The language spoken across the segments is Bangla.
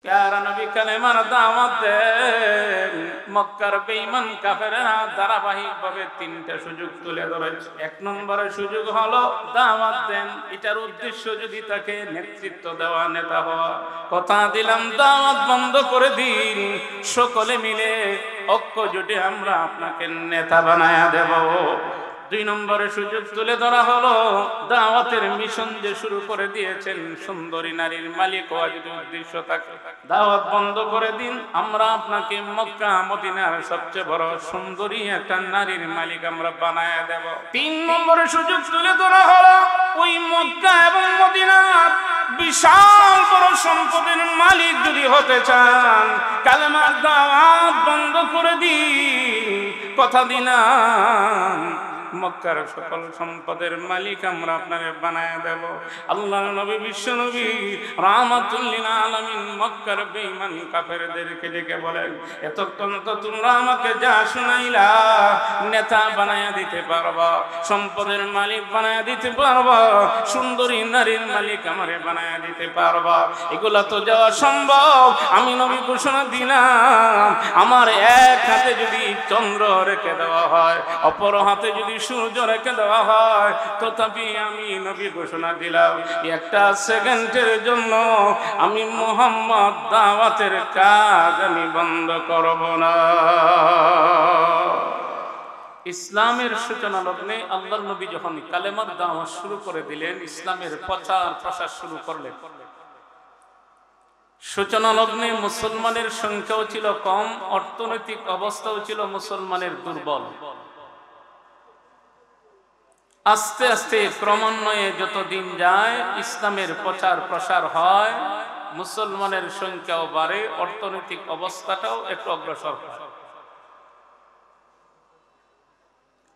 প্যারা নবী কালেমার দাওয়াত দেন। মক্কার বেঈমান কাফেররা ধারাবাহিকভাবে তিনটা সুযোগ তুলে ধরেছে। এক নম্বরের সুযোগ হলো দাওয়াত দেন। এটার উদ্দেশ্য যদি তাকে নেতৃত্ব দেওয়া, নেতা হওয়া। কথা দিলাম দাওয়াত বন্ধ করে দিন, সকলে মিলে ঐক্য জোটে আমরা আপনাকে নেতা বানায়া দেব। দুই নম্বরের সুযোগ তুলে ধরা হলো দাওয়াতের মিশন যে শুরু করে দিয়েছেন, সুন্দরী নারীর মালিক হওয়া যদি উদ্দেশ্য থাকে, দাওয়াত বন্ধ করে দিন, আমরা আপনাকে মক্কা মদিনার সবচেয়ে বড় সুন্দরী একটা নারীর মালিক আমরা বানায়া দেব। তিন নম্বরের সুযোগ তুলে ধরা হলো ওই মক্কা এবং মদিনার বিশাল বড় সম্পদের মালিক যদি হতে চান, কালেমার দাওয়াত বন্ধ করে দিন, কথা দিলাম মক্কার সকল সম্পদের মালিক আমরা আপনাকে বানায় দেব। আল্লাহর নবী বিশ্ব নবী রাহমাতুল লিল আলামিন মক্কার বেঈমান কাফেরদেরকে ডেকে বলেন, এতক্ষণ তো তোমরা আমাকে যা শুনাইলা, নেতা বানায়া দিতে পারবা, সম্পদের মালিক বানায়া দিতে পারবা, সুন্দরী নারীর মালিক আমারে বানায়া দিতে পারবা, এগুলা তো যাওয়া সম্ভব। আমি নবী ঘোষণা দিলাম, আমার এক হাতে যদি চন্দ্র রেখে দেওয়া হয়, অপর হাতে যদি সূর্য রেখে দেওয়া হয়, তথাপি আমি নবী ঘোষণা দিলাম একটা সেকেন্ডের জন্য আমি মুহাম্মদ দাওয়াতের কাজ আমি বন্ধ করব না। ইসলামের সূচনা লগ্নে আল্লাহর নবী যখন কালেমার দাওয়াত শুরু করে দিলেন, ইসলামের প্রচার প্রসার শুরু করলেন, সূচনা লগ্নে মুসলমানের সংখ্যাও ছিল কম, অর্থনৈতিক অবস্থাও ছিল মুসলমানের দুর্বল। আস্তে আস্তে ক্রমান্বয়ে যত দিন যায়, ইসলামের প্রচার প্রসার হয়, মুসলমানের সংখ্যাও বাড়ে, অর্থনৈতিক অবস্থাটাও একটু অগ্রসর হয়।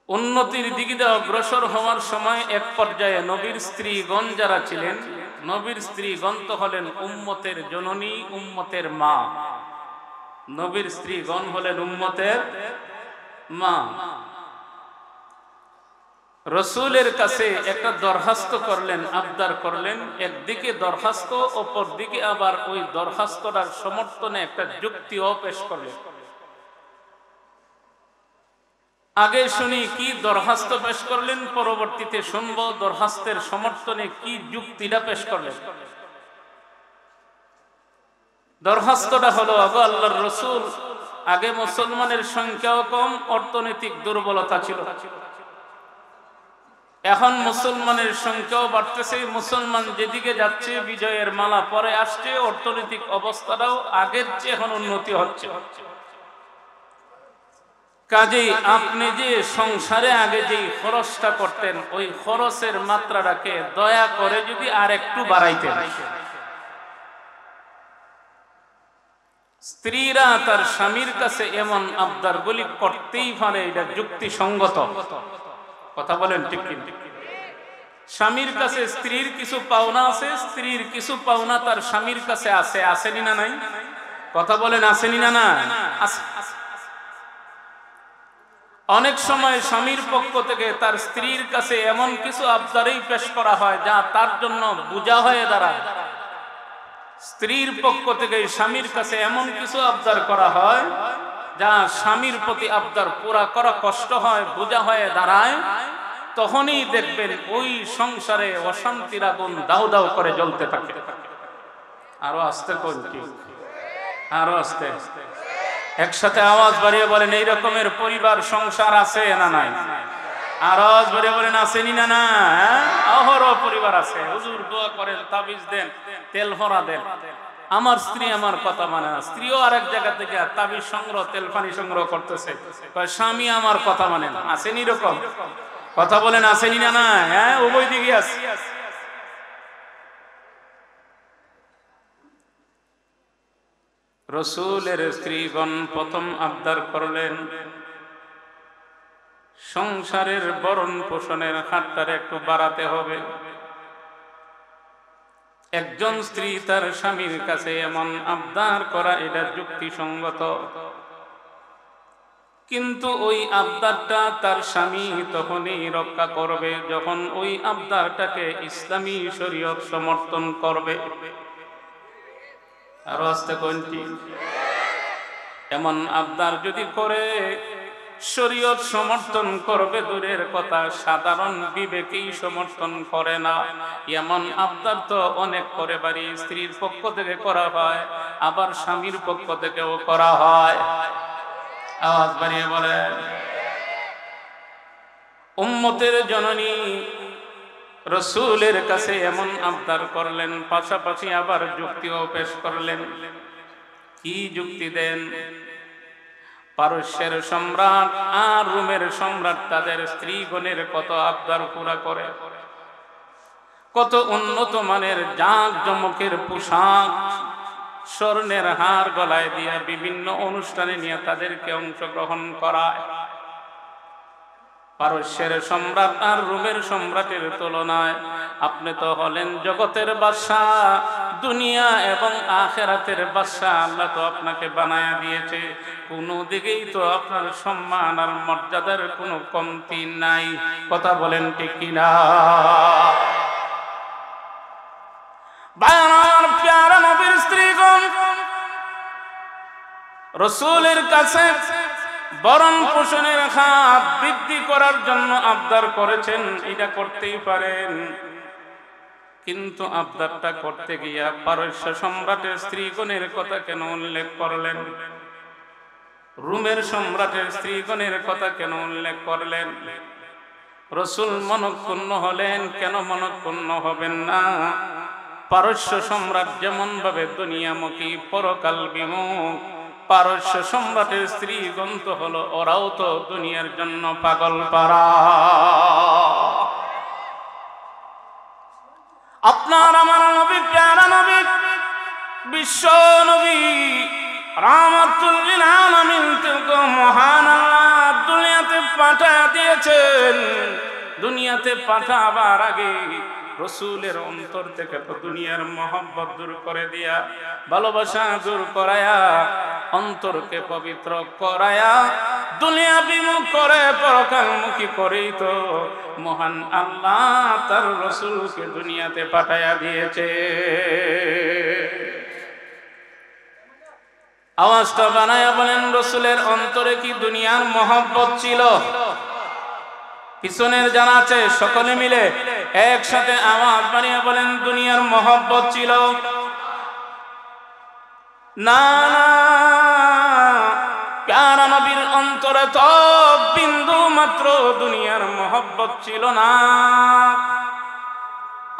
উন্নতির দিকে অগ্রসর হওয়ার সময় এক পর্যায়ে নবীর স্ত্রীগণ যারা ছিলেন, নবীর স্ত্রীগণ তো হলেন উম্মতের জননী, উম্মতের মা। নবীর স্ত্রীগণ হলেন উম্মতের মা। রসুলের কাছে একটা দরখাস্ত করলেন, আবদার করলেন। একদিকে দরখাস্ত, অপর দিকে আবার ওই দরখাস্তটার সমর্থনে একটা যুক্তিও পেশ করলেন। আগে শুনি কি দরখাস্ত পেশ করলেন, পরবর্তীতে শুনব দরখাস্তের সমর্থনে কি যুক্তিটা পেশ করলেন। দরখাস্তটা হলো, আগে আল্লাহর রসুল, আগে মুসলমানের সংখ্যাও কম, অর্থনৈতিক দুর্বলতা ছিল, এখন মুসলমানের সংখ্যাও বাড়তেছে, মুসলমান যেদিকে যাচ্ছে বিজয়ের মালা পরে আসছে, অর্থনৈতিক অবস্থাটাও আগের চেয়ে এখন উন্নতি হচ্ছে। কাজেই আপনি যে সংসারে আগে যেই খরচটা করতেন, ওই খরচের মাত্রাটাকে দয়া করে যদি আর একটু বাড়াইতেন। স্ত্রীরা তার স্বামীর কাছে এমন আবদারগুলি করতেই পারে, এটা যুক্তিসঙ্গত। কথা বলেন ঠিক কি? স্বামীর কাছে স্ত্রীর কিছু পাওনা আছে, স্ত্রীর কিছু পাওনা তার স্বামীর কাছে আছে, আসেনি না নাই? কথা বলেন, আসেনি না না? অনেক সময় স্বামীর পক্ষ থেকে তার স্ত্রীর কাছে এমন কিছু আবদারই পেশ করা হয় যা তার জন্য বোঝা হয়ে দাঁড়ায়। স্ত্রীর পক্ষ থেকে স্বামীর কাছে এমন কিছু আবদার করা হয় যা স্বামীর প্রতি আবদার পুরা করা কষ্ট হয়, বোঝা হয়ে দাঁড়ায়। তখনই দেখবেন ওই সংসারে অশান্তির আগুন দাউ দাউ করে জ্বলতে থাকে। আরো আস্তে করছি, আরো আস্তে, একসাথে আওয়াজ বাড়িয়ে বলেন, এই রকমের পরিবার সংসার আছে না নাই? আওয়াজ বাড়িয়ে বলেন, আসেনি না না? অহরহ পরিবার আছে। হুজুর দোয়া করেন, তাবিজ দেন, তেল ভরা দেন, আমার স্ত্রী আমার কথা মানে না। স্ত্রীও আরেক জায়গা থেকে তাবিজ সংগ্রহ, তেল পানি সংগ্রহ করতেছে, স্বামী আমার কথা মানে না। আসেনি এরকম? কথা বলেন, আসেনি না না? হ্যাঁ, উভয় দিকে আছে। রসুলের স্ত্রীগণ প্রথম আবদার করলেন, সংসারের ভরণ পোষণের হাতটারে একটু বাড়াতে হবে। একজন স্ত্রী তার স্বামীর কাছে এমন আবদার করা, এটা যুক্তিসঙ্গত। কিন্তু ওই আবদারটা তার স্বামী তখনই রক্ষা করবে যখন ওই আবদারটাকে ইসলামী শরীয়ত সমর্থন করবে। আরো আস্তে কোনটি? এমন আবদার যদি করে শরীয়ত সমর্থন করবে দূরের কথা, সাধারণ বিবেকেই সমর্থন করে না। এমন আবদার তো অনেক করে বাড়ি স্ত্রীর পক্ষ থেকে করা হয়, আবার স্বামীর পক্ষ থেকেও করা হয়। আওয়াজ বাড়িয়ে বলেন। উম্মতের জননী রাসূলের কাছে এমন আবদার করলেন, পাশাপাশি আবার যুক্তিও পেশ করলেন। কি যুক্তি দেন? পারস্যের সম্রাট আর রোমের সম্রাট তাদের স্ত্রীগণের কত আবদার পুরা করে, কত উন্নত মানের জাঁকজমকের পোশাক, স্বর্ণের হার গলায় দিয়ে বিভিন্ন অনুষ্ঠানে নিয়ে তাদেরকে অংশগ্রহণ করায়। পারস্যের সম্রাট আর রোমের সম্রাটের তুলনায় আপনি তো হলেন জগতের বাদশাহ, দুনিয়া এবং আখিরাতের বাদশাহ। আল্লাহ তো আপনাকে বানায়া দিয়েছে, কোনো দিকেই তো আপনার সম্মান আর মর্যাদার কোনো কমতি নাই। কথা বলেন ঠিক কিনা? বায়ার প্যারা নবীর স্ত্রীগণ রাসূলের কাছে বরণ পোষণের খাত বৃদ্ধি করার জন্য আবদার করেছেন। এটা করতেই পারেন, কিন্তু আবদারটা করতে গিয়া পারস্য সম্রাটের স্ত্রীগণের কথা কেন উল্লেখ করলেন? রোমের সম্রাটের স্ত্রীগণের কথা কেন উল্লেখ করলেন? রাসূল মনঃক্ষুণ্ণ হলেন, কেন মনঃক্ষুণ্ণ হবেন না? পারস্য সম্রাট যেমন ভাবে দুনিয়ামুখী, পরকাল বিমুখ, পারস্য সম্রাটের স্ত্রীগণ তো হলো ওরাও তো দুনিয়ার জন্য পাগল পারা। আপনার আমার নবী, প্যারা নবী, বিশ্ব নবী, রাহমাতুল লিল আলামিন থেকে মহান আল্লাহ দুনিয়াতে পাঠিয়ে দিয়েছেন। দুনিয়াতে পাঠাবার আগে রাসূলের অন্তর থেকে তো দুনিয়ার মহব্বত দূর করে দিয়া, ভালোবাসা দূর করায়া, অন্তরকে পবিত্র করায়া, দুনিয়া বিমুখ করে পরকালমুখী করেই তো মহান আল্লাহ তার রাসূলকে দুনিয়াতে পাঠায়া দিয়েছে। আওয়াজটা বানায়া বলেন, রাসূলের অন্তরে কি দুনিয়ার মহব্বত ছিল? পিছনের জানা আছে, সকলে মিলে একসাথে আওয়াজ বানিয়ে বলেন, দুনিয়ার মহব্বত ছিল না? না, প্যারা নবীর অন্তরে তো বিন্দু মাত্র দুনিয়ার মহব্বত ছিল না।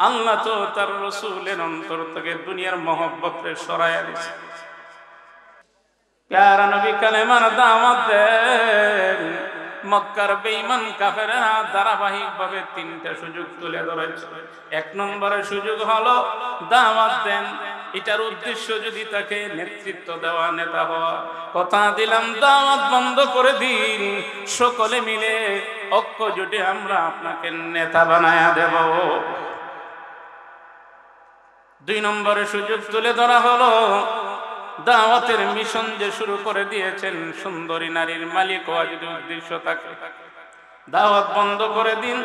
আল্লাহ তো তার রাসূলের অন্তর থেকে দুনিয়ার মহব্বতকে সরাইয়া দিয়েছে। প্যারা নবী কালেমার দাওয়াত দেন, মক্কার বেঈমান কাফেররা ধারাবাহিকভাবে তিনটা সুযোগ তুলে ধরেছে। এক নম্বরের সুযোগ হলো দাওয়াত দেন। এটার উদ্দেশ্য যদি তাকে নেতৃত্ব দেওয়া, নেতা হওয়া, কথা দিলাম দাওয়াত বন্ধ করে দিন, সকলে মিলে ঐক্য জোটে আমরা আপনাকে নেতা বানায়া দেব। দুই নম্বরের সুযোগ তুলে ধরা হলো দাওয়াতের মিশন যে শুরু করে দিয়েছেন, সুন্দরী নারীর মালিক হওয়া যদি উদ্দেশ্য থাকে, দাওয়াত বন্ধ করে দিন,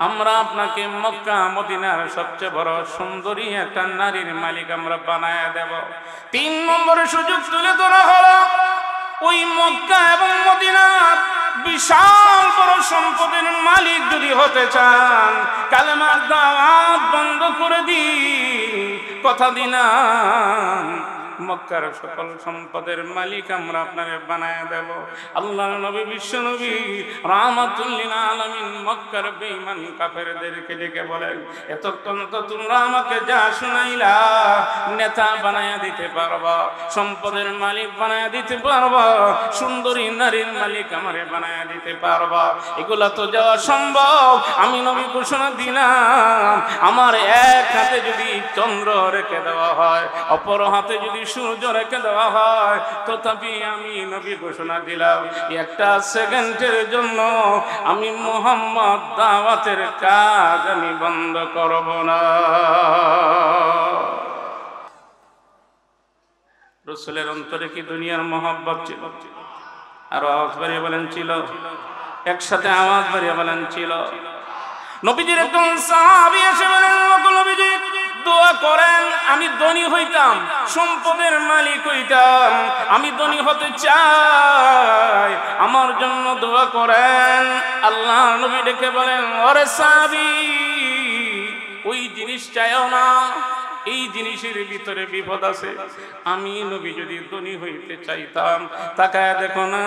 আমরা আপনাকে মক্কা মদিনার সবচেয়ে বড় সুন্দরী একটা নারীর মালিক আমরা বানায়া দেব। তিন নম্বরের সুযোগ তুলে ধরা হলো ওই মক্কা এবং মদিনার বিশাল বড় সম্পদের মালিক যদি হতে চান, কালেমার দাওয়াত বন্ধ করে দিন, কথা দিলাম মক্কার সকল সম্পদের মালিক আমরা আপনারে বানায়া দেব। আল্লাহর নবী, বিশ্ব নবী রাহমাতুল লিল আলামিন মক্কার বেঈমান কাফেরদেরকে ডেকে বলেন, এতক্ষণ তো তোমরা আমাকে যা শুনাইলা, নেতা বানায়া দিতে পারবা, সম্পদের মালিক বানায়া দিতে পারবা, সুন্দরী নারীর মালিক আমারে বানায়া দিতে পারবা, এগুলা তো যাওয়া সম্ভব। আমি নবী ঘোষণা দিলাম, আমার এক হাতে যদি চন্দ্র রেখে দেওয়া হয়, অপর হাতে যদি সূর্য রেখে দেওয়া হয়, তথাপি আমি নবী ঘোষণা দিলাম, একটা সেকেন্ডের জন্য আমি মুহাম্মদ দাওয়াতের কাজ আমি বন্ধ করব না। রাসূলের অন্তরে কি দুনিয়ার মহব্বত ছিল? আর আওয়াজ বাড়িয়ে বলেন ছিল। একসাথে আওয়াজ বাড়িয়ে বলেন ছিল। নবীজির একজন সাহাবী এসে বলেন, নবীজি দোয়া করেন আমি ধনী হইতাম, সম্পদের মালিক হইতাম, আমি ধনী হতে চাই, আমার জন্য দোয়া করেন। আল্লাহ নবী ডেকে বলেন, ওরে সাহাবী, ওই জিনিস চাইও না, এই জিনিসের ভিতরে বিপদ আছে। আমি নবী যদি ধনী হইতে চাইতাম, তাকায় দেখো না,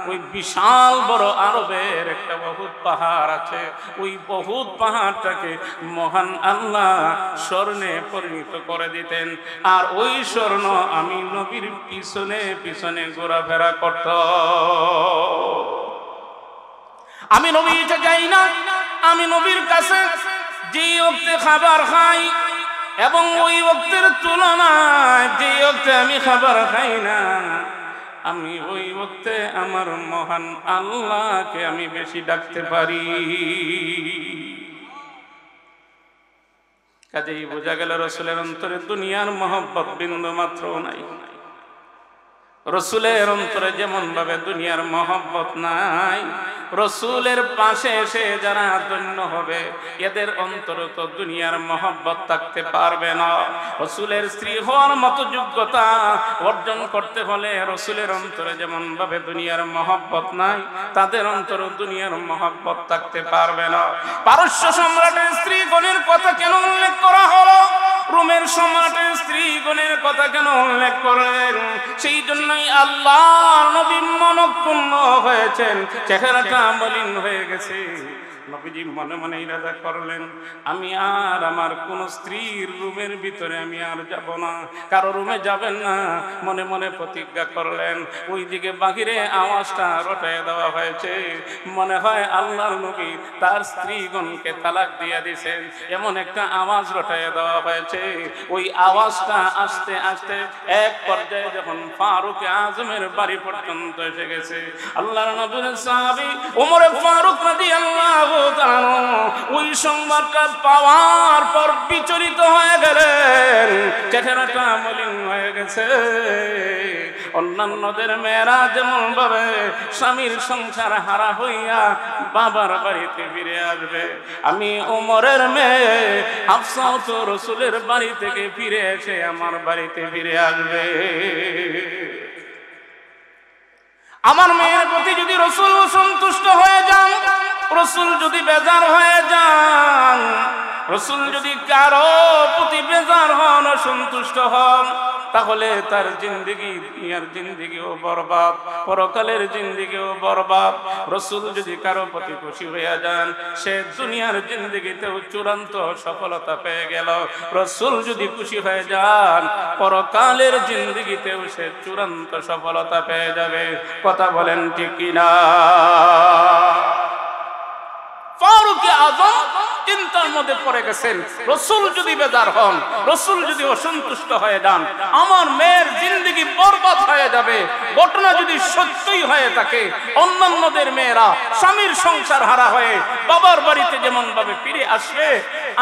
ওই বিশাল বড় আরবের একটা বহুত পাহাড় আছে, ওই বহুত পাহাড়টাকে মহান আল্লাহ স্বর্ণে পরিণত করে দিতেন, আর ওই স্বর্ণ আমি নবীর পিছনে পিছনে ঘোরাফেরা করত। আমি নবীটা যাই না, আমি নবীর কাছে যে ওক্তে খাবার খাই এবং ওই ওক্তের তুলনায় যে ওক্তে আমি খাবার খাই না, আমি ওই ওক্তে আমার মহান আল্লাহকে আমি বেশি ডাকতে পারি। কাজেই বোঝা গেল রাসূলের অন্তরে দুনিয়ার মহব্বত বিন্দু মাত্র নাই। রসুলের অন্তরে যেমন ভাবে দুনিয়ার মহব্বত নাই, রসুলের পাশে এসে যারা ধন্য হবে এদের অন্তরে তো দুনিয়ার মহব্বত থাকতে পারবে না। রসুলের স্ত্রী হওয়ার মতো যোগ্যতা অর্জন করতে হলে রসুলের অন্তরে যেমন ভাবে দুনিয়ার মহব্বত নাই, তাদের অন্তরে দুনিয়ার মহব্বত থাকতে পারবে না। পারস্য সম্রাটের স্ত্রীগণের কথা কেন উল্লেখ করা হলো? রোমের সম্রাটের স্ত্রীগণের কথা কেন উল্লেখ করেন? সেই জন্যই আল্লাহ নবী মনঃক্ষুণ্ণ হয়েছেন, চেহারাটা মলিন হয়ে গেছে। নবীজি মনে মনে ইরাদা করলেন, আমি আর আমার কোন স্ত্রীর রুমের ভিতরে আমি আর যাব না, কারো রুমে যাবেন না। মনে মনে প্রতিজ্ঞা করলেন। ওইদিকে বাহিরে আওয়াজটা রটায় দেওয়া হয়েছে, মনে হয় আল্লাহর নবী তার স্ত্রীগণকে তালাক দিয়ে দিয়েছেন, এমন একটা আওয়াজ রটায় দেওয়া হয়েছে। ওই আওয়াজটা আস্তে আস্তে এক পর্যায়ে যখন ফারুক আজমের বাড়ি পর্যন্ত এসে গেছে, আল্লাহর নবীর সাহাবী ওমর ফারুক রাদিয়াল্লাহু তাআলা ওই সংবাদটা পাওয়ার পর বিচলিত হয়ে গেলেন, চেহারাটা মলিন হয়ে গেছে। অন্যান্যদের মেয়েরা যেমন ভাবে স্বামীর সংসার হারা হইয়া বাবার বাড়িতে ফিরে আসবে, আমি ওমরের মেয়ে হাফসাও তো রসুলের বাড়ি থেকে ফিরে এসে আমার বাড়িতে ফিরে আসবে। আমার মেয়ের প্রতি যদি রসুল সন্তুষ্ট হয়ে যান, রসুল যদি বেজার হয়ে যান, রসুল যদি কারো প্রতি বেজার হন, অসন্তুষ্ট হন, তাহলে তার জিন্দেগি দুনিয়ার জিন্দেগিও বরবাদ, পরকালের জিন্দেগিও বরবাদ। রসুল যদি কারো প্রতি খুশি হয়ে যান, সে দুনিয়ার জিন্দেগিতেও চূড়ান্ত সফলতা পেয়ে গেল। রসুল যদি খুশি হয়ে যান, পরকালের জিন্দেগিতেও সে চূড়ান্ত সফলতা পেয়ে যাবে। কথা বলেন ঠিক কিনা? ফারুক আযম চিন্তার মধ্যে পড়ে গেছেন, রসুল যদি বেজার হন, রসুল যদি অসন্তুষ্ট হয়ে যান, আমার মেয়ের জিন্দেগি বরবাদ হয়ে যাবে। ঘটনা যদি সত্যই হয়ে থাকে, অন্যান্যদের মেয়েরা স্বামীর সংসার হারা হয়ে বাবার বাড়িতে যেমন ভাবে ফিরে আসবে,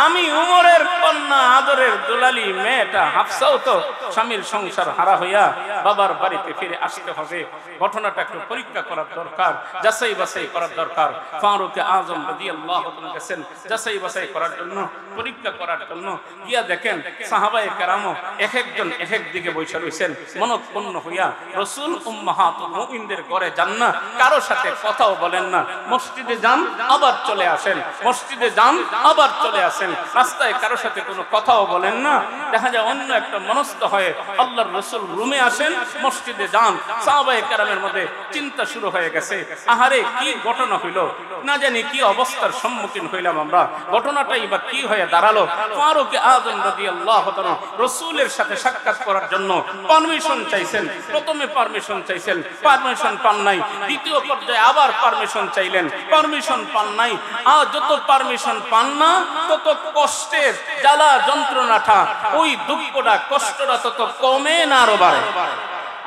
আমি উমরের কন্যা আদরের দুলালি মেয়েটা হাফসাও তো স্বামীর সংসার হারা হইয়া বাবার বাড়িতে ফিরে আসতে হবে। ঘটনাটা একটু পরীক্ষা করার দরকার, যাচাই বাছাই করার দরকার। ফারুক আযম রাদিয়াল্লাহু তাআলা গেছেন যাচাই বাছাই করার জন্য, পরীক্ষা করার জন্য। গিয়া দেখেন সাহাবায়ে কেরামও এক একজন এক এক দিকে বসে রয়েছেন, মনঃক্ষুণ্ণ হইয়া। রসুল উম্মাহাতুল মুমিনদের ঘরে যান না, কারো সাথে কথাও বলেন না। মসজিদে যান আবার চলে আসেন, মসজিদে যান আবার চলে আসেন, রাস্তায় কারো সাথে কোনো কথাও বলেন না। দেখা যায় অন্য একটা মনস্থ হয়ে আল্লাহর রসুল রুমে আসেন, মসজিদে যান। সাহাবায়ে কেরামের মধ্যে চিন্তা শুরু হয়ে গেছে, আহারে কি ঘটনা হইল, না জানি কি অবস্থার সম্মুখীন হইলাম আমরা, ঘটনাটাই বা কি হয়ে দাঁড়ালো। ফারুক আযম রাদিয়াল্লাহু তাআলা রাসূলের সাথে সাক্ষাৎ করার জন্য পারমিশন চাইছেন। প্রথমে পারমিশন চাইছেন, পারমিশন পান নাই। দ্বিতীয় পর্যায়ে আবার পারমিশন চাইলেন, পারমিশন পান নাই। আর যত পারমিশন পান না, তত কষ্টের জ্বালা যন্ত্রণাটা, ওই দুঃখটা কষ্টটা তত কমে না আরো বাড়ে।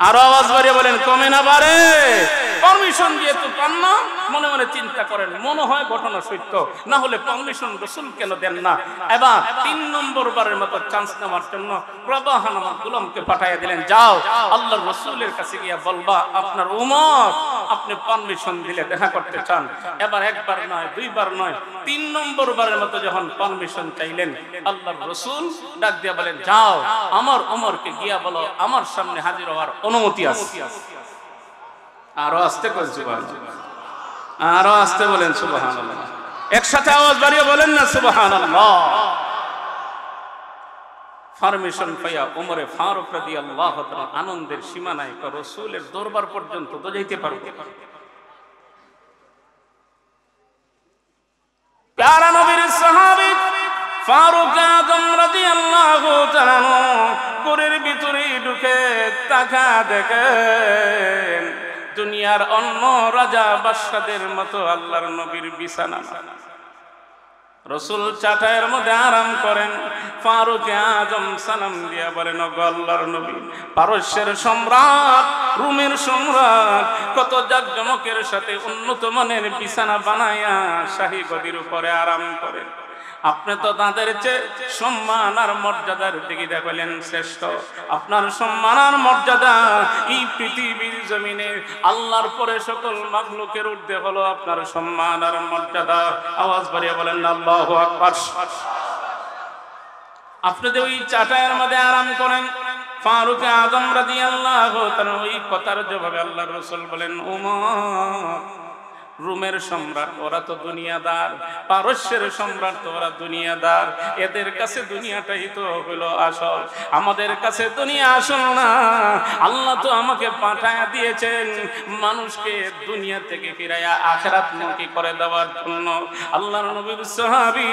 আরো আওয়াজ বাড়িয়ে বলেন, কমে না বাড়ে? পারমিশন দিয়ে তো পান না, মনে মনে চিন্তা করেন মনে হয় ঘটনা সত্য, না হলে পারমিশন রাসূল কেন দেন না? এবার 3 নম্বর বারের মতো চান্স নেওয়ার জন্য প্রবাহান আমার গোলামকে পাঠিয়ে দিলেন, যাও আল্লাহর রাসূলের কাছে গিয়া বলবা আপনার উমর আপনি পারমিশন দিলে দেখা করতে চান। এবার একবার নয়, দুইবার নয়, 3 নম্বর বারের মতো যখন পারমিশন চাইলেন, আল্লাহর রাসূল ডাক দিয়া বলেন, যাও আমার উমরকে গিয়া বলো আমার সামনে হাজির হওয়ার অনুমতি আছে। আরো আস্তে করে সুবহানাল্লাহ, আরো আস্তে বলেন সুবহানাল্লাহ, একসাথে আওয়াজ বাড়িয়ে বলেন না সুবহানাল্লাহ। পারমিশন পাইয়া ওমরে ফারুক রাদিয়াল্লাহু তাআলা আনন্দের সীমা নাই, রাসূলের দরবার পর্যন্ত তো যাইতে পারবে। প্যারা নবীর সাহাবী ফারুক আযম রাদিয়াল্লাহু তাআলা ঘরের ভিতরে ঢুকে তাকা দেখেন দুনিয়ার অন্য রাজা বাদশাদের মতো আল্লাহর নবীর বিছানা, রাসূল চাটাইয়ের মধ্যে আরাম করেন। ফারুক আযম সালাম দিয়া বলেন, ওগো আল্লাহর নবী, পারস্যের সম্রাট, রোমের সম্রাট কত জাকজমকের সাথে উন্নত মানের বিছানা বানায়া শাহী গদির উপরে আরাম করেন, আপনি তো তাদের চেয়ে সম্মান আর মর্যাদার দিকে দেখালেন শ্রেষ্ঠ। আপনার সম্মান আর মর্যাদা এই পৃথিবীর জমিনে আল্লাহর পরে সকল মাখলুকের ঊর্ধ্বে হলো আপনার সম্মান আর মর্যাদা। আওয়াজ বাড়িয়ে বলেন আল্লাহু আকবার। আপনি যে ওই চাটাইয়ের মধ্যে আরাম করেন, ফারুক আযম রাদিয়াল্লাহু তাআলা ওই কথার জবাবে আল্লাহর রাসূল বলেন, ওমর, রোমের সম্রাট ওরা তো দুনিয়াদার, পারস্যের সম্রাট তো ওরা দুনিয়াদার, এদের কাছে দুনিয়াটাই তো হলো আসল, আমাদের কাছে দুনিয়া আসল না। আল্লাহ তো আমাকে পাঠায়া দিয়েছেন মানুষকে দুনিয়া থেকে ফিরাইয়া আখিরাতমুখী করে দেওয়ার জন্য। আল্লাহর নবীর সাহাবী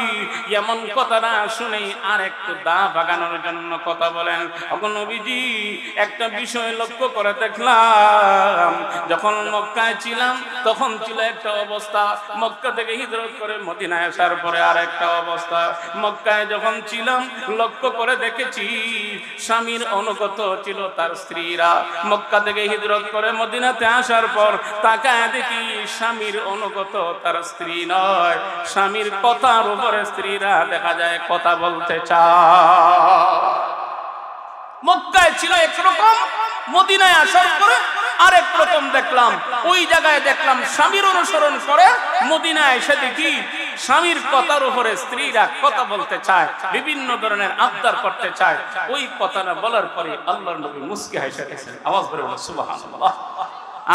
এমন কথাটা শুনেই আর একটু দা বাগানোর জন্য কথা বলেন, ওগো নবীজি, একটা বিষয় লক্ষ্য করে দেখলাম, যখন মক্কায় ছিলাম তখন ছিল একটা অবস্থা, মক্কা থেকে হিজরত করে মদিনায় আসার পরে আর একটা অবস্থা। মক্কায় যখন ছিলাম লক্ষ্য করে দেখেছি স্বামীর অনুগত ছিল তার স্ত্রীরা, মক্কা থেকে হিজরত করে মদিনাতে আসার পর তাকায় দেখি স্বামীর অনুগত তার স্ত্রী নয়, স্বামীর কথার উপরে স্ত্রীরা দেখা যায় কথা বলতে চায়। মক্কায় ছিল একরকম, মদিনায় আসার পরে আরেক রকম দেখলাম। ওই জায়গায় দেখলাম স্বামীর অনুসরণ করে, মদিনায় এসে দেখি স্বামীর কথার উপরে স্ত্রীরা কথা বলতে চায়, বিভিন্ন ধরনের আবদার করতে চায়। ওই কথাটা বলার পরে আল্লাহর নবী মুস্কি হেসে গেছেন। আওয়াজ করে বলেন সুবহানাল্লাহ,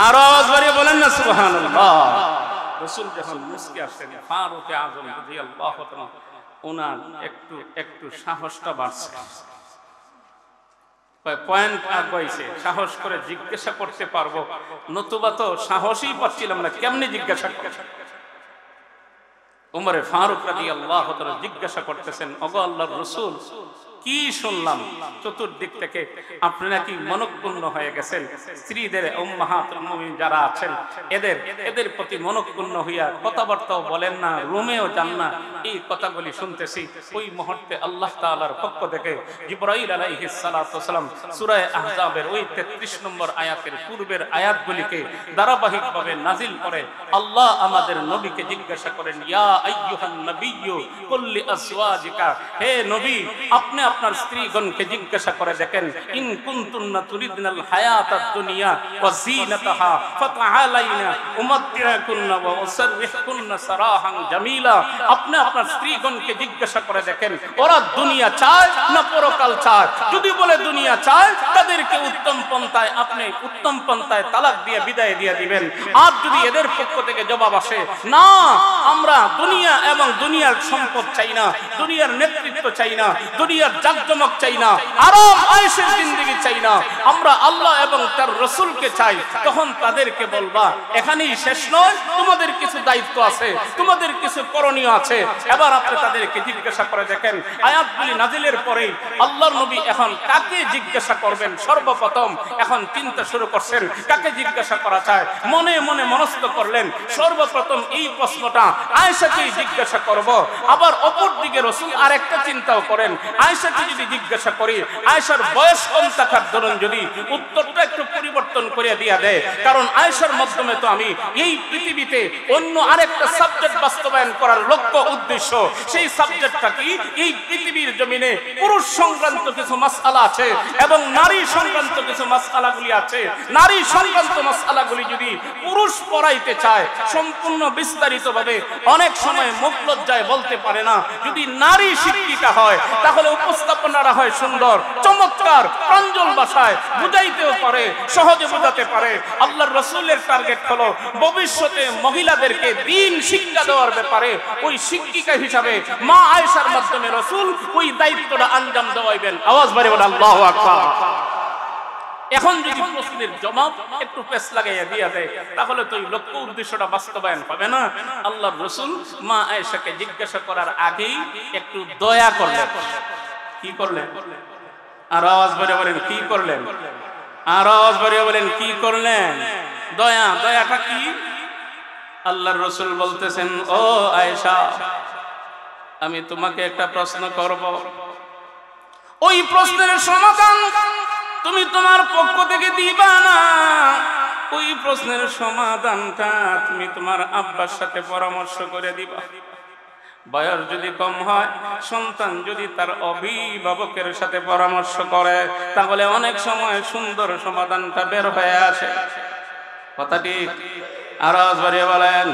আর আওয়াজ করে বলেন না সুবহানাল্লাহ। রাসূল যখন মুস্কি আসছেন, ফারুক আযম রাদিয়াল্লাহু তাআলা ওনার একটু সাহসটা বাড়ছে, পয়েন্ট আগাইছে, সাহস করে জিজ্ঞাসা করতে পারবো, নতুবা তো সাহসই পাচ্ছিলাম না, কেমনে জিজ্ঞাসা করব। ওমরে ফারুক রাদিয়াল্লাহু তাআলা জিজ্ঞাসা করতেছেন, ওগো আল্লাহর রাসূল, কি শুনলাম চতুর্দিক থেকে আপনি নাকি মনঃক্ষুণ্ণ হয়ে গেছেন, স্ত্রীদের উম্মাহাতুল মুমিনিন যারা আছেন এদের প্রতি মনঃক্ষুণ্ণ হইয়া কথাবার্তাও বলেন না, রুমেও যান না, এই কথাগুলি শুনতেছি। ওই মুহূর্তে আল্লাহ তাআলার পক্ষ থেকে জিবরাইল আলাইহিস সালাতু ওয়াসালাম সূরা আহজাবের ওই 33 নম্বর আয়াতের পূর্বের আয়াতগুলিকে ধারাবাহিকভাবে নাজিল করে আল্লাহ আমাদের নবীকে জিজ্ঞাসা করেন, ইয়া আইয়ুহান নাবিয়্যু কুল লিআজওয়াজিকা, হে নবী, আপনি আপনার স্ত্রীগণকে জিজ্ঞাসা করে দেখেন, ইন কুনতুন্না তুরিদনাল হায়াতাদ দুনিয়া ওয়া যিনাতাহা ফাতাআলাইনা উমাত্তিউকুন্না ওয়া উসাররিহুকুন্না সারাহান জামিলা। আপনি আপনার স্ত্রীগণকে জিজ্ঞাসা করে দেখেন ওরা দুনিয়া চায় না পরকাল চায়। যদি বলে দুনিয়া চায়, তাদেরকে উত্তম পন্থায় আপনি উত্তম পন্থায় তালাক দিয়ে বিদায় দিয়ে দিবেন। আর যদি এদের পক্ষ থেকে জবাব আসে, না আমরা দুনিয়া এবং দুনিয়ার সম্পদ চাই না, দুনিয়ার নেতৃত্ব চাই না, দুনিয়ার জাকজমক চাই না, আরাম আয়েশের জিন্দেগি চাই না, আমরা আল্লাহ এবং তার রাসূলকে চাই, তখন তাদেরকে বলবা এখানেই শেষ নয়, তোমাদের কিছু দায়িত্ব আছে, তোমাদের কিছু করণীয় আছে। এবার আপনি তাদেরকে জিজ্ঞাসা করে দেখেন। আয়াতগুলি নাজিলের পরেই আল্লাহর নবী এখন কাকে জিজ্ঞাসা করবেন সর্বপ্রথম এখন চিন্তা শুরু করছেন, কাকে জিজ্ঞাসা করা চায়। মনে মনে মনস্থ করলেন সর্বপ্রথম এই প্রশ্নটা আয়েশাকেই জিজ্ঞাসা করব। আবার অপর দিকে রাসূল আরেকটা চিন্তাও করেন, আয়েশা আয়েশাকে যদি জিজ্ঞাসা করি, আয়েশার বয়স কম থাকার দরুন যদি উত্তরটা একটু পরিবর্তন করে দিয়া দেয়, কারণ আয়েশার মাধ্যমে তো আমি এই পৃথিবীতে অন্য আরেকটা সাবজেক্ট বাস্তবায়ন করার লক্ষ্য উদ্দেশ্য। সেই সাবজেক্টটা কি? এই পৃথিবীর জমিনে পুরুষ সংক্রান্ত কিছু মাসআলা আছে এবং নারী সংক্রান্ত কিছু মাসআলাগুলি আছে। নারী সংক্রান্ত মাসআলাগুলি যদি পুরুষ পড়াইতে চায় সম্পূর্ণ বিস্তারিতভাবে, অনেক সময় মুখ লজ্জায় বলতে পারে না। যদি নারী শিক্ষিকা হয় তাহলে উপস্থাপনাটা হয় সুন্দর, চমৎকার, প্রাঞ্জল ভাষায় বুঝাইতেও পারে, সহজে বোঝাতে পারে। আল্লাহর রাসূলের টার্গেট হলো ভবিষ্যতে মহিলাদেরকে দ্বীন শিক্ষা দেওয়ার ব্যাপারে ওই শিক্ষিকা হিসাবে মা আয়েশার মাধ্যমে রাসূল ওই দায়িত্বটা আঞ্জাম দেওয়াইবেন। আওয়াজ বাড়িয়ে বলেন আল্লাহু আকবার। এখন যদি প্রশ্নের জবাব একটু পেশ লাগাইয়া দিয়া দেয় তাহলে তো এই লক্ষ্য উদ্দেশ্যটা বাস্তবায়ন হবে না। আল্লাহর রাসূল মা আয়েশাকে জিজ্ঞাসা করার আগেই একটু দয়া করলেন। কি করলেন? আর আওয়াজ বাড়িয়ে বলেন কি করলেন? আর আওয়াজ বাড়িয়ে বলেন কি করলেন? দয়া। দয়াটা কি? আল্লাহর রাসূল বলতেছেন, ও আয়েশা, আমি তোমাকে একটা প্রশ্ন করব, ওই প্রশ্নের সমাধান তুমি তোমার পক্ষ থেকে দিবা না। ওই প্রশ্নের সমাধানটা তুমি তোমার আব্বার সাথে পরামর্শ করে দিবা। বয়স যদি কম হয়, সন্তান যদি তার অভিভাবকের সাথে পরামর্শ করে তাহলে অনেক সময় সুন্দর সমাধানটা বের হয়ে আসে। কথাটি আর আওয়াজ বাড়িয়ে বলেন,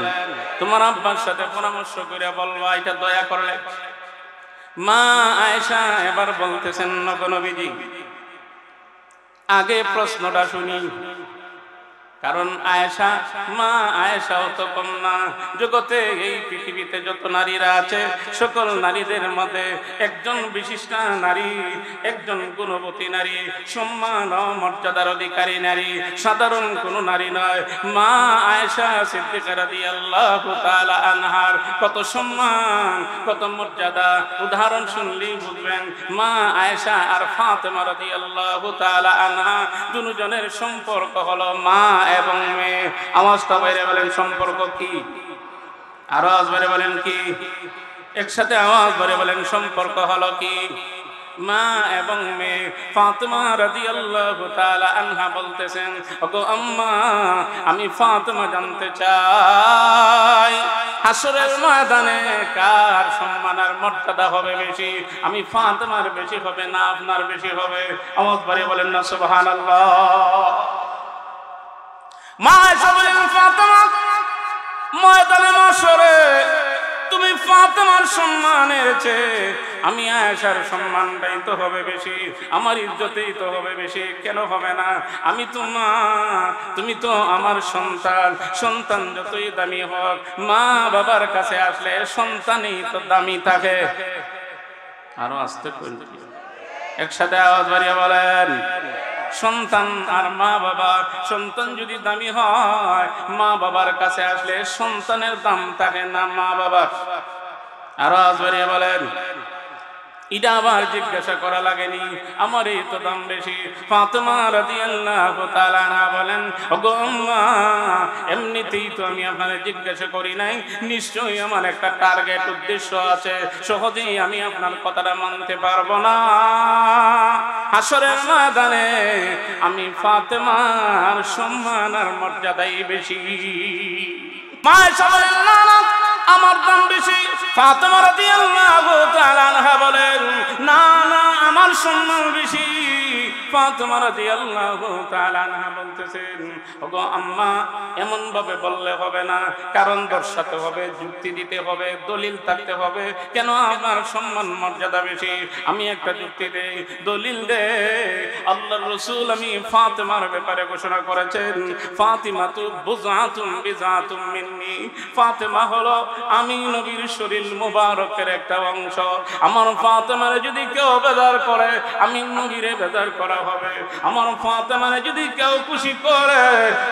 তোমার আব্বার সাথে পরামর্শ করে বলবা, এটা দয়া করলে। মা আয়েশা এবার বলতেছেন, নবী, আগে প্রশ্নটা শুনি। কারণ আয়েশা, মা আয়েশাও তো কম না। জগতে এই পৃথিবীতে যত নারীরা আছে সকল নারীদের মধ্যে একজন বিশিষ্ট নারী, একজন গুণবতী নারী, সম্মান ও মর্যাদার অধিকারী নারী, সাধারণ কোনো নারী নয়। মা আয়েশা সিদ্দিকা রাদিয়াল্লাহু তাআলা আনহার কত সম্মান, কত মর্যাদা উদাহরণ শুনলেই বুঝবেন। মা আয়েশা আর ফাতেমা রাদিয়াল্লাহু তাআলা আনহা দুজনের সম্পর্ক হলো মা এবং মেয়ে। আওয়াজটা বাইরে বলেন সম্পর্ক কি? আর আওয়াজ বাইরে বলেন কি? একসাথে আওয়াজ বাইরে বলেন সম্পর্ক হলো কি? মা এবং মেয়ে। ফাতেমা রাদিয়াল্লাহু তাআলা আনহা বলতেছেন, ওগো আম্মা, আমি ফাতেমা জানতে চাই হাসরের ময়দানে কার সম্মান আর মর্যাদা হবে বেশি? আমি ফাতেমার বেশি হবে না আপনার বেশি হবে? আওয়াজ বাইরে বলেন না সুবহানাল্লাহ। মা আয়েশা বলেন, ফাতেমা, ময়দানে মাশরে তুমি ফাতেমার সম্মানের চেয়ে আমি আয়েশার সম্মানটাই তো হবে বেশি, আমার ইজ্জতেই তো হবে বেশি। কেন হবে না? আমি তো মা, তুমি তো আমার সন্তান। সন্তান যতই দামি হোক, মা বাবার কাছে আসলে সন্তানই তো দামি থাকে। আরো আস্তে করে একসাথে আওয়াজ বাড়িয়ে বলেন, সন্তান আর মা বাবা। সন্তান যদি দামি হয়, মা বাবার কাছে আসলে সন্তানের দাম থাকে না মা বাবার। আর আওয়াজ বাড়িয়ে বলেন, এটা আবার জিজ্ঞাসা করা লাগেনি, আমারই তো দাম বেশি। ফাতেমা রাদিয়াল্লাহু তাআলা আনহা বলেন, ওগো আম্মা, এমনিতেই তো আমি আপনাকে জিজ্ঞাসা করি নাই, নিশ্চয়ই আমার একটা টার্গেট উদ্দেশ্য আছে। সহজেই আমি আপনার কথাটা মানতে পারবো না। হাসরের ময়দানে আমি ফাতেমার সম্মান আর মর্যাদাই বেশি। মা আয়েশা বলেন, না না, আমার দাম বেশি। ফাতেমা রাদিয়াল্লাহু তাআলা আনহা বলেন, না না, আমার সম্মান বেশি। ফাতেমা রাদিয়াল্লাহু তাআলা আনহা বলতেছেন, ওগো আম্মা, এমন ভাবে বললে হবে না, কারণ দর্শাতে হবে, যুক্তি দিতে হবে, দলিল থাকতে হবে। কেন আমার সম্মান মর্যাদা বেশি? আমি একটা যুক্তি দেই, দলিল দে। আল্লাহর রাসূল আমি ফাতেমার ব্যাপারে ঘোষণা করেছেন, ফাতিমাতু বুযআতুম বিযআতুম মিন্নি। ফাতেমা হলো আমি নবীর শরীর মুবারকের একটা অংশ। আমার ফাতেমারে যদি কেউ বেজার করে, আমি নবীরে বেজার করা হবে। আমার ফাতেমারে যদি কেউ খুশি করে,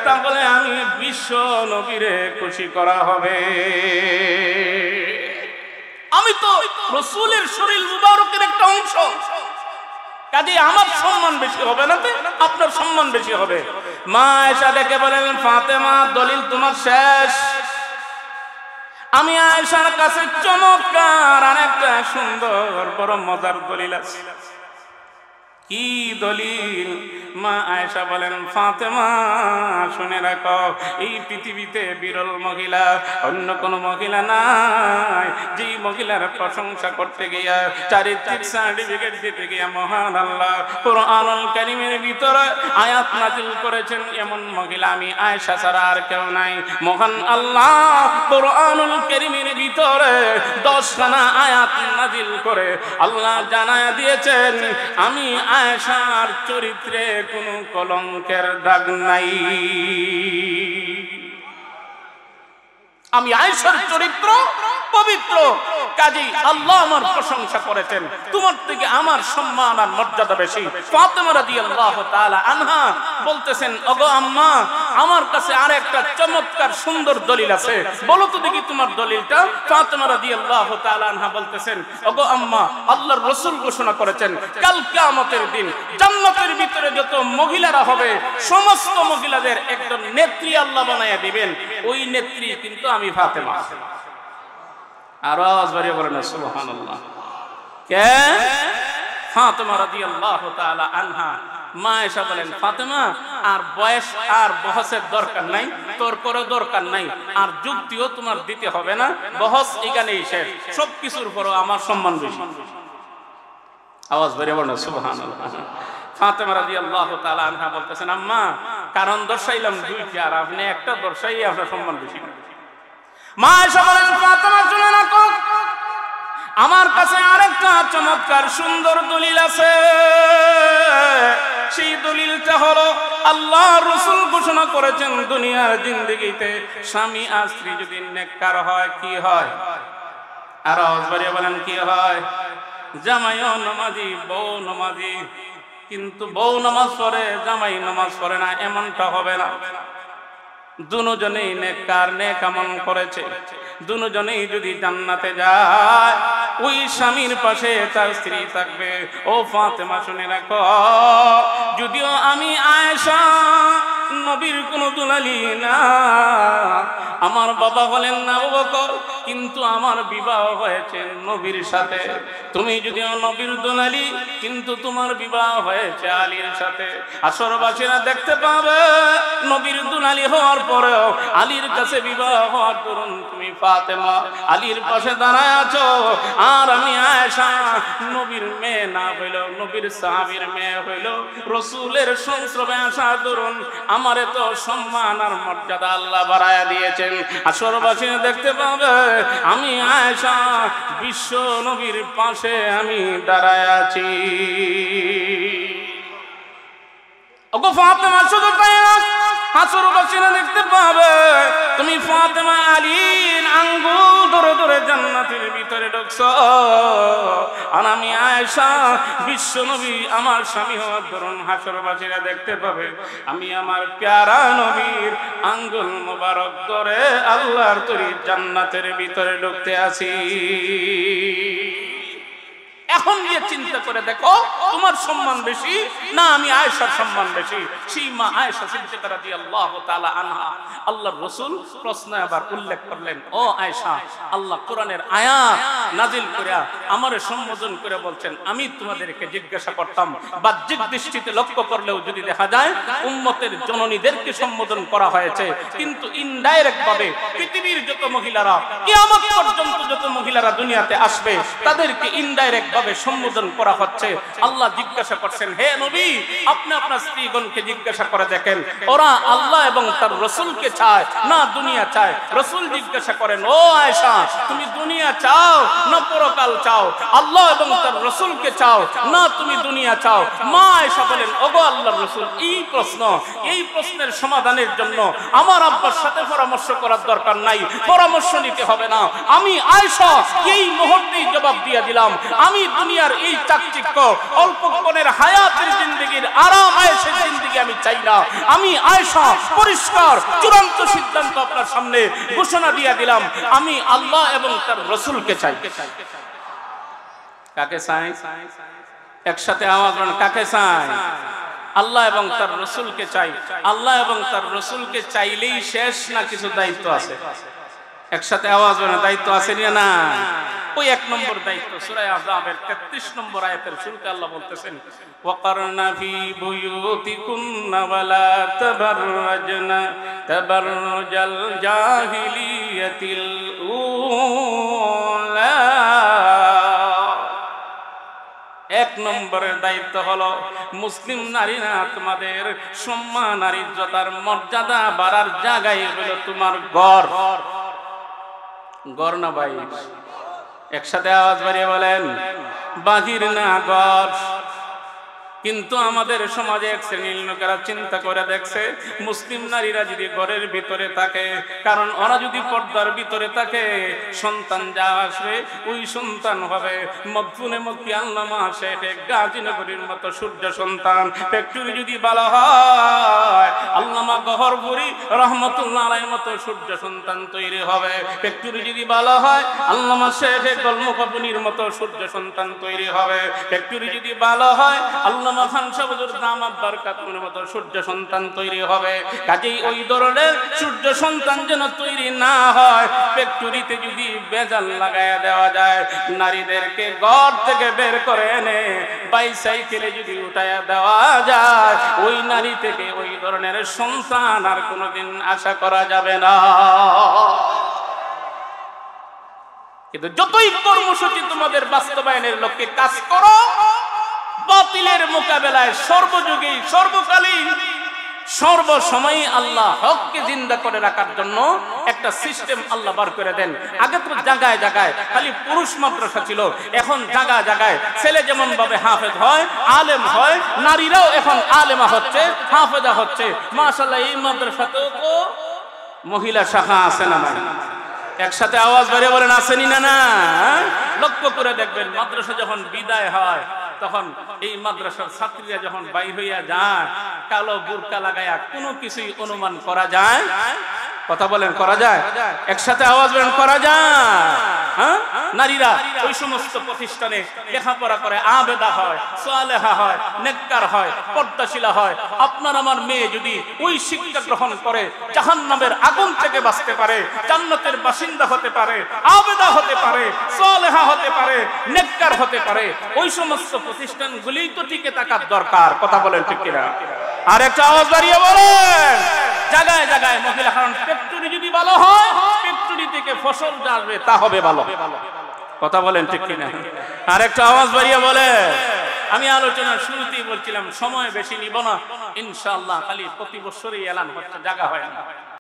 তাহলে আমি বিশ্ব নবীরে খুশি করা হবে। আমি তো রাসূলের শরীর মুবারকের একটা অংশ, কাজে আমার সম্মান বেশি হবে না, আপনার সম্মান বেশি হবে। মা আয়েশা ডেকে বলেন, ফাতেমা, দলিল তোমার শেষ। আমি আয়েশার কাছে চমৎকার আর একটা সুন্দর বড় মজার দলিল আছে। কি দলিল? মা আয়েশা বলেন, ফাতেমা শুনে রাখো, এই পৃথিবীতে বিরল মহিলা অন্য কোন মহিলা নাই যে মহিলার প্রশংসা করতে গিয়া, চারিত্রিক সার্টিফিকেট দিতে গিয়া মহান আল্লাহ কুরআনুল কারীমের ভিতরে আয়াত নাযিল করেছেন, এমন মহিলা আমি আয়েশা ছাড়া আর কেউ নাই। মহান আল্লাহ কুরআনুল কারীমের ভিতরে 10খানা আয়াত নাযিল করে আল্লাহ জানায়া দিয়েছেন, আমি আয়েশার চরিত্রে কোনো কলঙ্কের দাগ নাই। আমি আয়েশার চরিত্র পবিত্র, কাজী আল্লাহ আমার প্রশংসা করেছেন। তোমার থেকে আমার সম্মান আর মর্যাদা বেশি। ফাতেমা রাদিয়াল্লাহু তাআলা আনহা বলতেছেন, ওগো আম্মা, আমার কাছে আরেকটা চমৎকার সুন্দর দলিল আছে, বলো তো দেখি তোমার দলিলটা। ফাতেমা রাদিয়াল্লাহু তাআলা আনহা বলতেছেন, ওগো আম্মা, আল্লাহর রাসূল ঘোষণা করেছেন কাল কিয়ামতের দিন জান্নাতের ভিতরে যত মহিলারা হবে সমস্ত মহিলাদের একজন নেত্রী আল্লাহ বানায়া দিবেন, ওই নেত্রী কিন্তু আমি ফাতেমা। আওয়াজ বাড়িয়ে বলেন সুবহানাল্লাহ। কে? ফাতেমা রাদিয়াল্লাহু তাআলা আনহা। মা আয়েশা বলেন, ফাতেমা, আর বয়স আর বহসের দরকার নাই, তর্কের দরকার নাই, আর যুক্তিও তোমার দিতে হবে না, বহস এখানেই শেষ, সবকিছুর পরও আমার সম্মান বেশি। আওয়াজ বাড়িয়ে বলেন সুবহানাল্লাহ। ফাতেমা রাদিয়াল্লাহু তাআলা আনহা বলতেছেন, আম্মা, কারণ দর্শাইলাম দুইটি, আর আপনি একটা দর্শাই আপনার সম্মান বেশি। মা আয়েশা বলেন, ফাতেমা শুনে রাখো, আমার কাছে আরেকটা চমৎকার সুন্দর দলিল আছে। সেই দলিলটা হলো আল্লাহ রাসূল ঘোষণা করেছেন, দুনিয়ার জিন্দেগিতে স্বামী আর স্ত্রী যদি নেককার হয় কি হয়? আর আওয়াজ বাড়িয়ে বলেন কি হয়? জামাইও নামাজি, বউ নামাজি, কিন্তু বউ নামাজ পড়ে জামাই নামাজ পড়ে না, এমনটা হবে না। দুজনেই নেককার, নেক আমল করেছে, দুজনেই যদি জান্নাতে যায়, ওই স্বামীর পাশে তার স্ত্রী থাকবে। ও ফাতেমা শুনে রাখো, যদিও আমি আয়েশা নবীর কোন দুলালি না, আমার বাবা বলেন না আবু বকর, কিন্তু আমার বিবাহ হয়েছে নবীর সাথে। তুমি যদিও নবীর দুলালি, কিন্তু তোমার বিবাহ হয়েছে আলীর সাথে। আসরবাসীরা দেখতে পাবে নবীর দুলালি হওয়ার পরেও আলীর কাছে বিবাহ হওয়ার দরুন তুমি ফাতেমা আলীর পাশে দাঁড়ায় আছো, আর আমি আয়েশা নবীর মেয়ে না হইল, নবীর সাহাবীর মেয়ে হইল, রাসূলের সংস্রবে আসার দরুন আমার এত সম্মান আর মর্যাদা আল্লাহ বাড়ায়া দিয়েছেন। আসরবাসীরা দেখতে পাবে আমি আয়েশা বিশ্ব নবীর পাশে আমি দাঁড়ায় আছি। ওগো ফাতেমা, শুধু তাই না, আসরবাসীরা দেখতে পাবে তুমি ফাতেমা আলীর আঙ্গুল ধরে ধরে জান্নাতের ভিতরে ঢুকছো, আর আমি আয়েশা বিশ্ব নবী আমার স্বামী হওয়ার দরুন হাসরবাসীরা দেখতে পাবে আমি আমার প্যারা নবীর আঙ্গুল মোবারক ধরে আল্লাহর তৈরি জান্নাতের ভিতরে ঢুকতে আছি। এখন গিয়ে চিন্তা করে দেখো, তোমার সম্মান বেশি না আমি আয়েশার সম্মান বেশি? সেই মা আয়েশা সিদ্দিকা রাদিয়াল্লাহু তাআলা আনহা আল্লাহর রাসূল প্রশ্ন আবার উল্লেখ করলেন, ও আয়েশা, আল্লাহ কোরআনের আয়াত নাজিল করে আমারে সম্বোধন করে বলছেন, আমি তোমাদেরকে জিজ্ঞাসা করতাম, বাহ্যিক দৃষ্টিতে লক্ষ্য করলেও যদি দেখা যায় উম্মতের জননীদেরকে সম্বোধন করা হয়েছে, কিন্তু ইনডাইরেক্ট ভাবে পৃথিবীর যত মহিলারা, কিয়ামত পর্যন্ত যত মহিলারা দুনিয়াতে আসবে তাদেরকে ইনডাইরেক্ট সম্বোধন করা হচ্ছে। আল্লাহ জিজ্ঞাসা করছেন, হে নবী, আপনি আপনার স্ত্রীগণকে জিজ্ঞাসা করে দেখেন, ওরা আল্লাহ এবং তার রাসূলকে চায় না দুনিয়া চায়? রাসূল জিজ্ঞাসা করেন, ও আয়েশা, তুমি দুনিয়া চাও না পরকাল চাও? আল্লাহ এবং তার রাসূলকে চাও না তুমি দুনিয়া চাও? মা আয়েশা বলেন, ওগো আল্লাহর রাসূল, এই প্রশ্নের সমাধানের জন্য আমার আব্বার সাথে পরামর্শ করার দরকার নাই, পরামর্শ নিতে হবে না। আমি আয়েশা এই মুহূর্তেই জবাব দিয়ে দিলাম, আমি দুনিয়ার এই চাকচিক্য অল্পক্ষণের হায়াতের জিন্দেগির আরাম আয়েশের জিন্দেগি আমি চাই না। আমি আয়েশা পরিষ্কার চূড়ান্ত সিদ্ধান্ত আপনার সামনে ঘোষণা দিয়ে দিলাম, আমি আল্লাহ এবং তার রাসূলকে চাই। কাকে চাই? একসাথে আওয়াজ করেন, কাকে চাই? আল্লাহ এবং তার রাসূলকে চাই। আল্লাহ এবং তার রাসূলকে চাইলেই শেষ না কিছু দায়িত্ব আছে? একসাথে আওয়াজ হয় না, দায়িত্ব আছে না? ওই 1 নম্বর দায়িত্ব সূরা আযাবের 33 নম্বর আয়াতের শুরুতে আল্লাহ বলতেছেন, ওয়াকারনা ফি বুয়ুতিকুন্না ওয়ালা তাবাররাজনা তাবাররুজাল জাহিলিয়াতিল উলা। 1 নম্বরের দায়িত্ব হলো মুসলিম নারীরা তোমাদের সম্মান আর ইজ্জত আর মর্যাদা বাড়ার জায়গায় হলো তোমার ঘর। ঘর না ভাই? একসাথে আওয়াজ বাড়িয়ে বলেন, বাহির না ঘর। কিন্তু আমাদের সমাজে এক শ্রেণীর লোকেরা চিন্তা করে দেখছে, মুসলিম নারীরা যদি ঘরের ভিতরে থাকে, কারণ ওরা যদি পর্দার ভিতরে থাকে, সন্তান যা আসবে ওই সন্তান হবে মকবুনে মক্কি আল্লামা শেখ গাজীনগরীর মতো সূর্য সন্তান। ফ্যাক্টরি যদি ভালো হয়, আল্লামা গহরপুরি রহমতুল্লাহ আলাইহির মতো সূর্য সন্তান তৈরি হবে। ফ্যাক্টরি যদি ভালো হয়, আল্লামা শেখ গলমকবুনির মতো সূর্য সন্তান তৈরি হবে। ফ্যাক্টরি যদি ভালো হয়, আল্লামা খান সাহেবের দামাত বরকাতুর মতো সূর্য সন্তান তৈরি হবে। কাজেই ওই ধরনের সূর্য সন্তান যেন তৈরি না হয়, ফ্যাক্টরিতে যদি বেজাল লাগায়া দেওয়া যায়, নারীদেরকে ঘর থেকে বের করে এনে বাইসাইকেলে যদি উঠায়া দেওয়া যায়, ওই নারী থেকে ওই ধরনের সন্তান আর কোনোদিন আশা করা যাবে না। কিন্তু যতই কর্মসূচি তোমাদের বাস্তবায়নের লক্ষ্যে কাজ করো, বাতিলের মোকাবেলায় সর্বযুগেই সর্বকালীন সর্বসময় আল্লাহ হককে জিন্দা করে রাখার জন্য একটা সিস্টেম আল্লাহ বার করে দেন। আগে তো জায়গায় জায়গায় খালি পুরুষ মাদ্রাসা ছিল, এখন জায়গায় জায়গায় ছেলে যেমন ভাবে হাফেজ হয়, আলেম হয়, নারীরাও এখন আলেমা হচ্ছে, হাফেজা হচ্ছে। মাশাআল্লাহ, এই মাদ্রাসাতেও তো মহিলা শাখা আছে না নাই? একসাথে আওয়াজ বাড়িয়ে বলেন, আসেনি না? না, লক্ষ্য করে দেখবেন, মাদ্রাসা যখন বিদায় হয়, তখন এই মাদ্রাসার ছাত্রীরা যখন বাইর হইয়া যায়, কালো বুরকা লাগায়া কোনো কিছুই অনুমান করা যায়? কথা বলেন, করা যায়? একসাথে আওয়াজ বলেন, করা যায়? হ্যাঁ, নারীরা ওই সমস্ত প্রতিষ্ঠানে লেখাপড়া করে আবেদা হয়, সালেহা হয়, নেককার হয়, পর্দাশীলা হয়। আপনার আমার মেয়ে যদি ওই শিক্ষা গ্রহণ করে, জাহান্নামের আগুন থেকে বাঁচতে পারে, জান্নাতের বাসিন্দা হতে পারে, আবেদা হতে পারে, সালেহা হতে পারে, নেককার হতে পারে। ওই সমস্ত প্রতিষ্ঠানগুলোই তো টিকে থাকার দরকার। কথা বলেন ঠিক কিনা? আর একটা আওয়াজ বাড়িয়ে বলেন, জায়গায় জায়গায় মহিলা, কারণ ফ্যাক্টরি যদি ভালো হয়, ফ্যাক্টরি থেকে ফসল যা আসবে তা হবে ভালো। কথা বলেন ঠিক কিনা? আর একটা আওয়াজ বাড়িয়ে বলে, আমি আলোচনার শুরুতেই বলছিলাম সময় বেশি নিব না, ইনশাআল্লাহ খালি প্রতি বছরই এলান হচ্ছে, জায়গা হয় না।